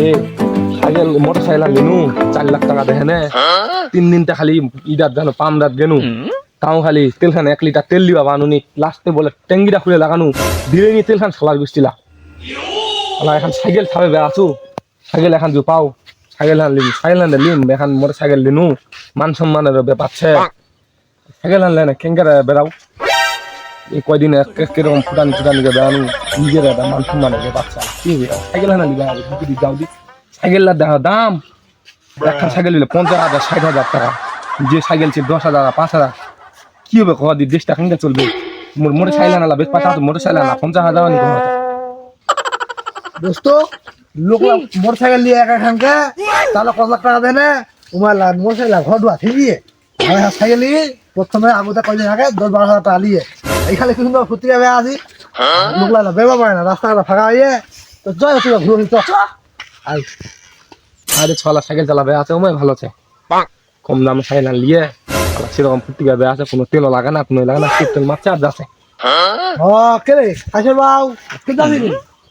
এ cycle motorcycle আনলিনু 4 lakh টাকা দেখে নে 3 দিনটা খালি ইদাত জানো পামদাত গেনু তাও খালি তেলখান 1 লিটার তেল দিবা বানুনি লাস্টে বলে ট্যাঙ্গিটা খুলে লাগানো দিলে নি তেলখান সলার গুছিলা আলা এখন সাইকেল থাবে বে আছো সাইকেল এখন যে পাও সাইকেল আনলিম সাইকেল আনলিম এখন মোটরসাইকেল লিনু মান সম্মানের ব্যাপার আছে সাইকেল আনলে না কেঙ্গারে বেরাও এই কয়দিন কিরকম ফুটানি গে বেড়ানো নিজের একটা মান সম্মানের ব্যাপার আছে কি সাইকেল আনলি যাও দি সাইকেলের দেখা দাম একটা সাইকেল নিলে 50,000 60,000 টাকা যে সাইকেল ছিল 10,000 5,000 কি হবে কদি দেশটা কেঙ্গা চলবে মোটরসাইকেল আনলা বেশ পাতা মোটরসাইকেল আনলা 50,000 নি কথা দোস্ত লোক মোটরসাইকেল নিয়ে একা খানকে তাহলে 5 লাখ টাকা দেনে তোমার মোটরসাইকেল ঘর দুয়া ঠিক দিয়ে সাইকেল নিয়ে প্রথমে আগুতে কয়দিন আগে 10-12,000 টাকা নিয়ে এইখানে কি সুন্দর ফুটি যাবে আজি লোক লাগা বেবা পায় না রাস্তাটা ফাঁকা হয়ে তো জয় তুই ঘুরে তো আই আরে 6 লাখ সাইকেল চালাবে আছে ওমে ভালো আছে কম দামে সাইকেল নিয়ে সেরকম ফুটি যাবে আছে কোনো তেল লাগে না কোনো লাগে না তেল মাছ চার্জ আছে ও কে রে আসল বাউ কে যাবি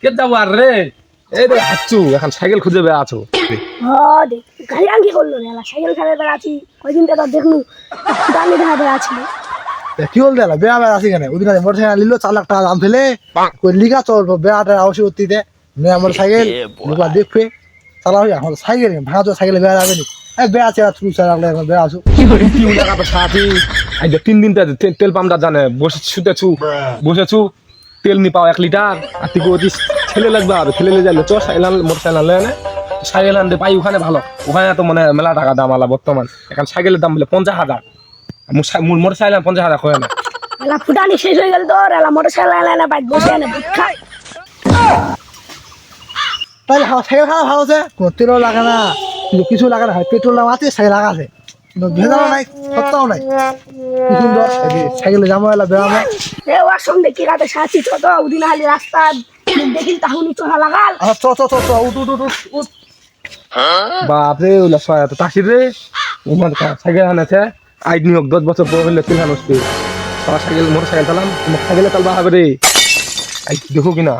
কে যাব আর রে এই রে হাচ্চু এখন সাইকেল খুঁজে বে আছো হ্যাঁ দেখ গাড়ি আন কি করলো রে সাইকেল খেলে বেড়াচ্ছি কয়দিন তো দেখনু দামি দেখা বেড়াচ্ছি কি হল দেলা বেয়া বেয়া আসি কেন ওদিন মোটরসাইকেল নিল 4 লাখ টাকা দাম ফেলে কই লিগা চল বেয়াটা আওসি উত্তিতে নে আমার সাইকেল লোকলা দেখবে চালা হই আমার সাইকেল ভাঙা তো সাইকেলে বেয়া যাবে নি এই বেয়া আছে তুই চালালে বেয়া আসু কি টাকা তো সাথী আজ 3 দিন তেল পাম্পটা জানে বসে শুতেছু বসেছু তেল নি পাও 1 লিটার আর তুই ওই ছেলে লাগবে আর ছেলে লে যাইলে চ সাইকেল মোটরসাইকেল আনলে না সাইকেল আনতে পাই ওখানে ভালো ওখানে তো মানে মেলা টাকা দাম আলা বর্তমান এখন সাইকেলের দাম বলে 50,000 মোটরসাইকেল 50,000 হয় না এলা ফুটানি শেষ হয়ে গেল তো এলা মোটরসাইকেল এলা না বাইক বসে না খাই তাহলে সাইকেল খাওয়া ভালো আছে কোনো তেলও লাগে না কিন্তু কিছু লাগে না পেট্রোল দাম আছে সাইকেল লাগা আছে ভেজালও নাই সত্তাও নাই কি সুন্দর সাইকেলে জামা এলা বেড়ামো এ ওর সঙ্গে কি কাটে সাথী ছোট ওদিন হালি রাস্তা দেখি তাহুনি চোহা লাগাল চ উঠ বাপরে ওলা ছয় এত তাসির রে ওমান সাইকেল আনেছে আইড নিয়োগ 10 বছর পর হলে তেল আনস্তি সাইকেল মোটরসাইকেল চালাম সাইকেলে চালবা হবে রে আই দেখো কিনা